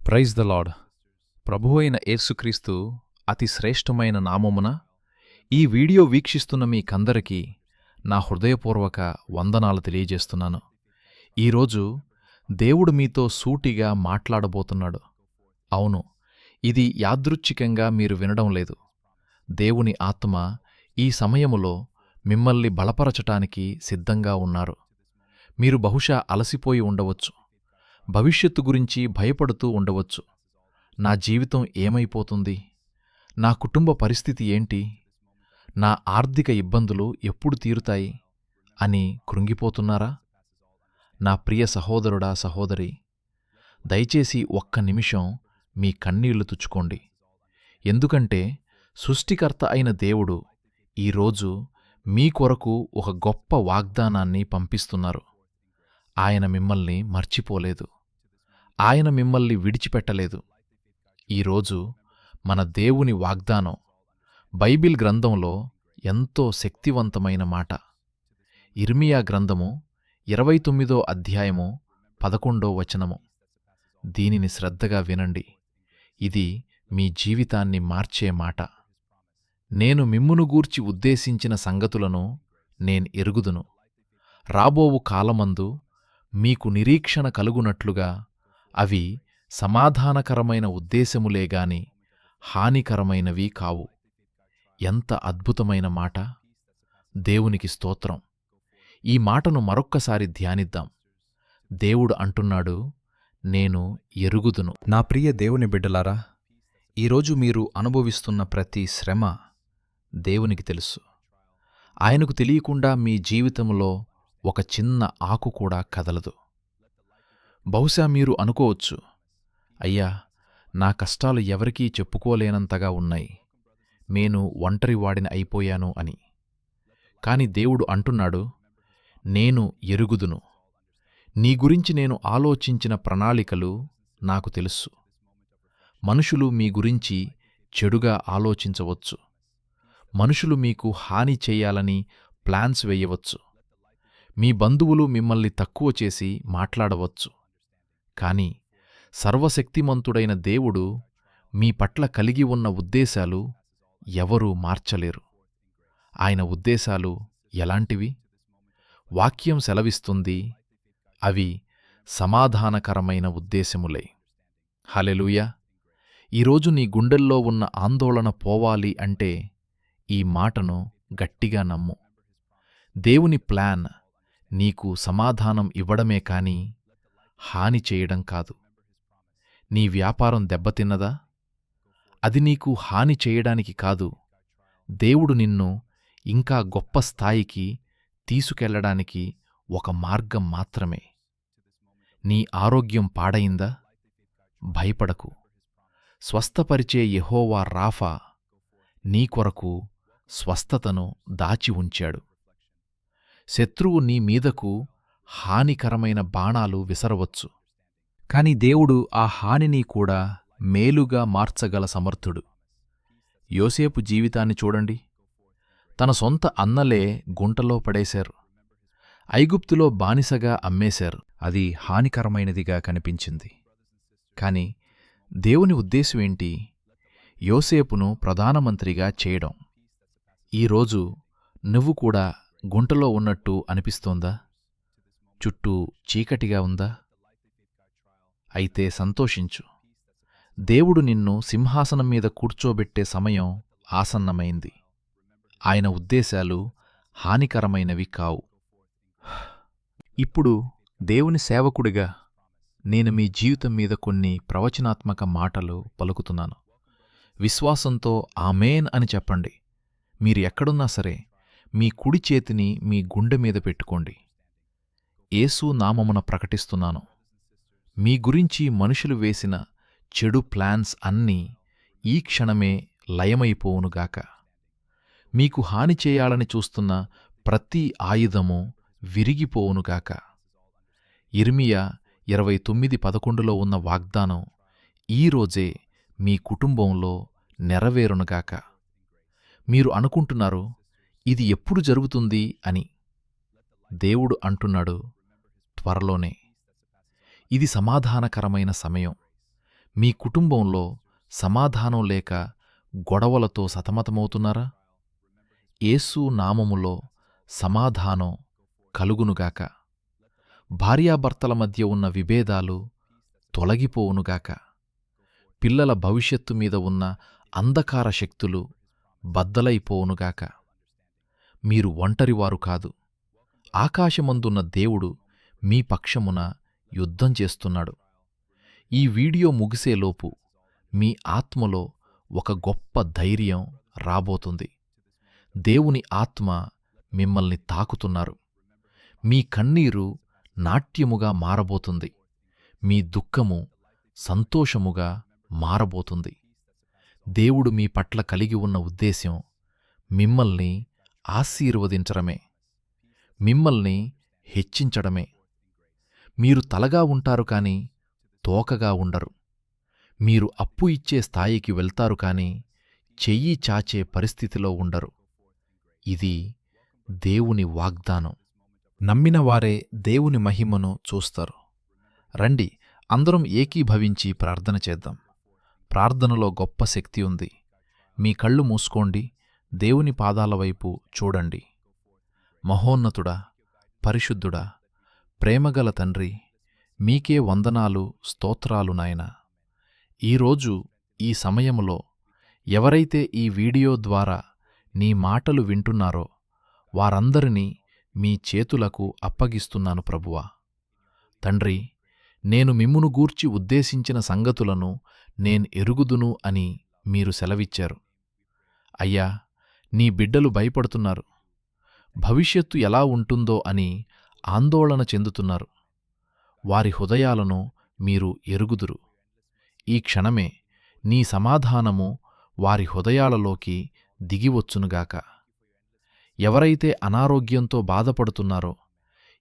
Praise the lord. ప్రభువైన యేసుక్రీస్తు అతి శ్రేష్టమైన నామమున ఈ వీడియో వీక్షిస్తున్న మీకందరికీ నా హృదయపూర్వక వందనాలు తెలియజేస్తున్నాను. ఈరోజు దేవుడు మీతో సూటిగా మాట్లాడబోతున్నాడు. అవును, ఇది యాదృచ్ఛికంగా మీరు వినడం లేదు. దేవుని ఆత్మ ఈ సమయములో మిమ్మల్ని బలపరచటానికి సిద్ధంగా ఉన్నారు. మీరు బహుశా అలసిపోయి ఉండవచ్చు. భవిష్యత్తు గురించి భయపడుతూ ఉండవచ్చు. నా జీవితం ఏమైపోతుంది? నా కుటుంబ పరిస్థితి ఏంటి? నా ఆర్థిక ఇబ్బందులు ఎప్పుడు తీరుతాయి అని కృంగిపోతున్నారా? నా ప్రియ సహోదరుడా, సహోదరి, దయచేసి ఒక్క నిమిషం మీ కన్నీళ్లు తుడుచుకోండి. ఎందుకంటే సృష్టికర్త అయిన దేవుడు ఈరోజు మీ కొరకు ఒక గొప్ప వాగ్దానాన్ని పంపిస్తున్నారు. ఆయన మిమ్మల్ని మర్చిపోలేదు. ఆయన మిమ్మల్ని విడిచిపెట్టలేదు. ఈరోజు మన దేవుని వాగ్దానం బైబిల్ గ్రంథంలో ఎంతో శక్తివంతమైన మాట. ఇర్మియా గ్రంథము 29వ అధ్యాయము 11వ వచనము. దీనిని శ్రద్ధగా వినండి. ఇది మీ జీవితాన్ని మార్చే మాట. నేను మిమ్మును గూర్చి ఉద్దేశించిన సంగతులను ఎరుగుదును. రాబోవు కాలమందు మీకు నిరీక్షణ కలుగునట్లుగా అవి సమాధానకరమైన ఉద్దేశములేగాని హానికరమైనవి కావు. ఎంత అద్భుతమైన మాట! దేవునికి స్తోత్రం. ఈ మాటను మరొక్కసారి ధ్యానిద్దాం. దేవుడు అంటున్నాడు, నేను ఎరుగుదును. నా ప్రియ దేవుని బిడ్డలారా, ఈరోజు మీరు అనుభవిస్తున్న ప్రతి శ్రమ దేవునికి తెలుసు. ఆయనకు తెలియకుండా మీ జీవితంలో ఒక చిన్న ఆకు కూడా కదలదు. బహుశా మీరు అనుకోవచ్చు, అయ్యా, నా కష్టాలు ఎవరికీ చెప్పుకోలేనంతగా ఉన్నాయి, నేను ఒంటరివాడిని అయిపోయాను అని. కాని దేవుడు అంటున్నాడు, నేను ఎరుగుదును. నీ గురించి నేను ఆలోచించిన ప్రణాళికలు నాకు తెలుసు. మనుషులు మీ గురించి చెడుగా ఆలోచించవచ్చు. మనుషులు మీకు హాని చెయ్యాలని ప్లాన్స్ వేయవచ్చు. మీ బంధువులు మిమ్మల్ని తక్కువ చేసి మాట్లాడవచ్చు. కాని సర్వశక్తిమంతుడైన దేవుడు మీ పట్ల కలిగి ఉన్న ఉద్దేశాలు ఎవరూ మార్చలేరు. ఆయన ఉద్దేశాలు ఎలాంటివి? వాక్యం సెలవిస్తుంది, అవి సమాధానకరమైన ఉద్దేశములే. హల్లెలూయా! ఈరోజు నీ గుండెల్లో ఉన్న ఆందోళన పోవాలి అంటే ఈ మాటను గట్టిగా నమ్ము. దేవుని ప్లాన్ నీకు సమాధానం ఇవ్వడమే కాని హాని చేయడం కాదు. నీ వ్యాపారం దెబ్బతిన్నదా? అది నీకు హాని చేయడానికి కాదు, దేవుడు నిన్ను ఇంకా గొప్ప స్థాయికి తీసుకెళ్లడానికి ఒక మార్గం మాత్రమే. నీ ఆరోగ్యం పాడయిందా? భయపడకు. స్వస్థపరిచే యెహోవా రాఫా నీ కొరకు స్వస్థతను దాచి ఉంచాడు. శత్రువు నీ మీదకు హానికరమైన బాణాలు విసరవచ్చు, కాని దేవుడు ఆ హానిని కూడా మేలుగా మార్చగల సమర్థుడు. యోసేపు జీవితాన్ని చూడండి. తన సొంత అన్నలే గుంటలో పడేశారు. ఐగుప్తులో బానిసగా అమ్మేశారు. అది హానికరమైనదిగా కనిపించింది. కాని దేవుని ఉద్దేశమేంటి? యోసేపును ప్రధానమంత్రిగా చేయడం. ఈరోజు నువ్వు కూడా గుంటలో ఉన్నట్టు అనిపిస్తోందా? చుట్టూ చీకటిగా ఉందా? అయితే సంతోషించు. దేవుడు నిన్ను సింహాసనం మీద కూర్చోబెట్టే సమయం ఆసన్నమైంది. ఆయన ఉద్దేశాలు హానికరమైనవి కావు. ఇప్పుడు దేవుని సేవకుడిగా నేను మీ జీవితం మీద కొన్ని ప్రవచనాత్మక మాటలు పలుకుతున్నాను. విశ్వాసంతో ఆమేన్ అని చెప్పండి. మీరు ఎక్కడున్నా సరే మీ కుడి చేతిని మీ గుండె మీద పెట్టుకోండి. యేసు నామమున ప్రకటిస్తున్నాను, మీ గురించి మనుషులు వేసిన చెడు ప్లాన్స్ అన్నీ ఈ క్షణమే లయమైపోవునుగాక. మీకు హాని చేయాలని చూస్తున్న ప్రతి ఆయుధము విరిగిపోవునుగాక. ఇర్మియా 29:11లో ఉన్న వాగ్దానం ఈరోజే మీ కుటుంబంలో నెరవేరునుగాక. మీరు అనుకుంటున్నారు, ఇది ఎప్పుడు జరుగుతుంది అని. దేవుడు అంటున్నాడు, త్వరలోనే. ఇది సమాధానకరమైన సమయం. మీ కుటుంబంలో సమాధానం లేక గొడవలతో సతమతమవుతున్నారా? యేసు నామములో సమాధానం కలుగునుగాక. భార్యాభర్తల మధ్య ఉన్న విభేదాలు తొలగిపోవునుగాక. పిల్లల భవిష్యత్తు మీద ఉన్న అంధకార శక్తులు బద్దలైపోవునుగాక. మీరు ఒంటరివారు కాదు. ఆకాశమందున్న దేవుడు మీ పక్షమున యుద్ధం చేస్తున్నాడు. ఈ వీడియో ముగిసేలోపు మీ ఆత్మలో ఒక గొప్ప ధైర్యం రాబోతుంది. దేవుని ఆత్మ మిమ్మల్ని తాకుతున్నారు. మీ కన్నీరు నాట్యముగా మారబోతుంది. మీ దుఃఖము సంతోషముగా మారబోతుంది. దేవుడు మీ పట్ల కలిగి ఉన్న ఉద్దేశ్యం మిమ్మల్ని ఆశీర్వదించడమే, మిమ్మల్ని హెచ్చించడమే. మీరు తలగా ఉంటారు కాని తోకగా ఉండరు. మీరు అప్పు ఇచ్చే స్థాయికి వెళ్తారు కాని చెయ్యి చాచే పరిస్థితిలో ఉండరు. ఇది దేవుని వాగ్దానం. నమ్మినవారే దేవుని మహిమను చూస్తారు. రండి, అందరం ఏకీభవించి ప్రార్థన చేద్దాం. ప్రార్థనలో గొప్ప శక్తి ఉంది. మీ కళ్ళు మూసుకోండి, దేవుని పాదాల వైపు చూడండి. మహోన్నతుడా, పరిశుద్ధుడా, ప్రేమగల తండ్రి, మీకే వందనాలు, స్తోత్రాలు నాయనా. ఈరోజు ఈ సమయములో ఎవరైతే ఈ వీడియో ద్వారా నీ మాటలు వింటున్నారో వారందరినీ మీ చేతులకు అప్పగిస్తున్నాను ప్రభువా. తండ్రి, నేను మిమ్మును గూర్చి ఉద్దేశించిన సంగతులను ఎరుగుదును అని మీరు సెలవిచ్చారు. అయ్యా, నీ బిడ్డలు భయపడుతున్నారు. భవిష్యత్తు ఎలా ఉంటుందో అని ఆందోళన చెందుతున్నారు. వారి హృదయాలను మీరు ఎరుగుదురు. ఈ క్షణమే నీ సమాధానము వారి హృదయాలలోకి దిగివచ్చునుగాక. ఎవరైతే అనారోగ్యంతో బాధపడుతున్నారో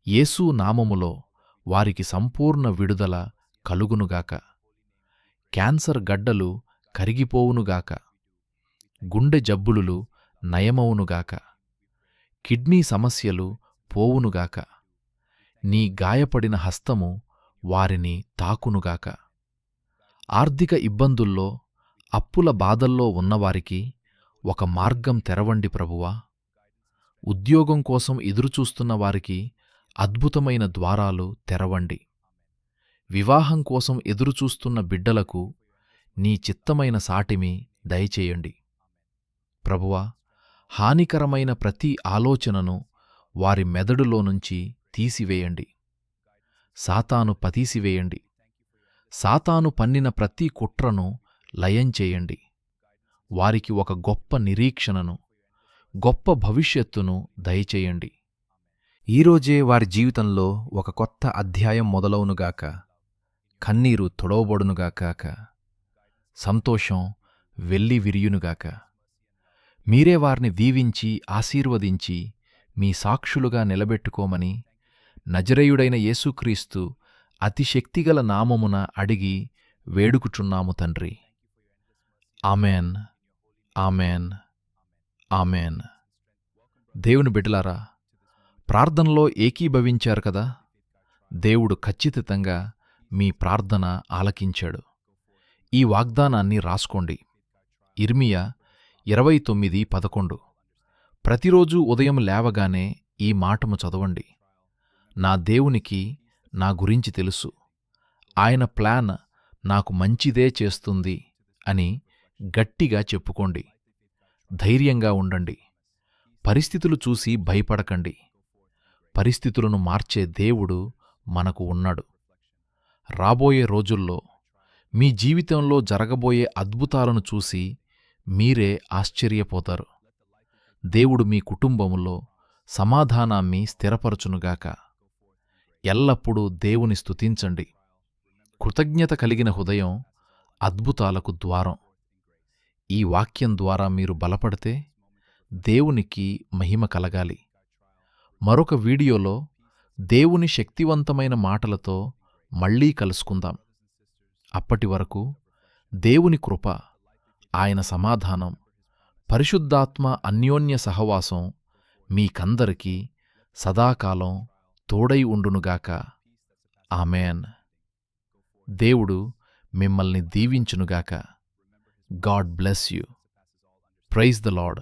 యేసు నామములో వారికి సంపూర్ణ విడుదల కలుగునుగాక. క్యాన్సర్ గడ్డలు కరిగిపోవునుగాక. గుండె జబ్బులు నయమవునుగాక. కిడ్నీ సమస్యలు పోవునుగాక. నీ గాయపడిన హస్తము వారిని తాకునుగాక. ఆర్థిక ఇబ్బందుల్లో, అప్పుల బాధల్లో ఉన్నవారికి ఒక మార్గం తెరవండి ప్రభువా. ఉద్యోగం కోసం ఎదురుచూస్తున్న వారికి అద్భుతమైన ద్వారాలు తెరవండి. వివాహం కోసం ఎదురుచూస్తున్న బిడ్డలకు నీ చిత్తమైన సాటిమి దయచేయండి. ప్రభువా, హానికరమైన ప్రతి ఆలోచనను వారి మెదడులోనుంచి తీసివేయండి. సాతాను పతీసివేయండి. సాతాను పన్నిన ప్రతి కుట్రను లయం చేయండి. వారికి ఒక గొప్ప నిరీక్షణను, గొప్ప భవిష్యత్తును దయచేయండి. ఈరోజే వారి జీవితంలో ఒక కొత్త అధ్యాయం మొదలవునుగాక. కన్నీరు తొడవబడునుగాక. సంతోషం వెల్లి విరియునుగాక. మీరే వారిని దీవించి ఆశీర్వదించి మీ సాక్షులుగా నిలబెట్టుకోమని నజరేయుడైన యేసుక్రీస్తు అతిశక్తిగల నామమున అడిగి వేడుకుచున్నాము తండ్రి. Amen, amen, amen. దేవుని బిడ్డలారా, ప్రార్థనలో ఏకీభవించారు కదా. దేవుడు ఖచ్చితంగా మీ ప్రార్థన ఆలకించాడు. ఈ వాగ్దానాన్ని రాసుకోండి. ఇర్మియా 29:11. ప్రతిరోజూ ఉదయం లేవగానే ఈ మాటము చదవండి. నా దేవునికి నా గురించి తెలుసు. ఆయన ప్లాన్ నాకు మంచిదే చేస్తుంది అని గట్టిగా చెప్పుకోండి. ధైర్యంగా ఉండండి. పరిస్థితులు చూసి భయపడకండి. పరిస్థితులను మార్చే దేవుడు మనకు ఉన్నాడు. రాబోయే రోజుల్లో మీ జీవితంలో జరగబోయే అద్భుతాలను చూసి మీరే ఆశ్చర్యపోతారు. దేవుడు మీ కుటుంబములో సమాధానాన్ని స్థిరపరచునుగాక. ఎల్లప్పుడూ దేవుని స్తుతించండి. కృతజ్ఞత కలిగిన హృదయం అద్భుతాలకు ద్వారం. ఈ వాక్యం ద్వారా మీరు బలపడితే దేవునికి మహిమ కలగాలి. మరొక వీడియోలో దేవుని శక్తివంతమైన మాటలతో మళ్ళీ కలుసుకుందాం. అప్పటివరకు దేవుని కృప, ఆయన సమాధానం, పరిశుద్ధాత్మ అన్యోన్య సహవాసం మీకందరికీ సదాకాలం తోడై ఉండునుగాక. ఆమెన్. దేవుడు మిమ్మల్ని దీవించునుగాక. God bless you. Praise the lord.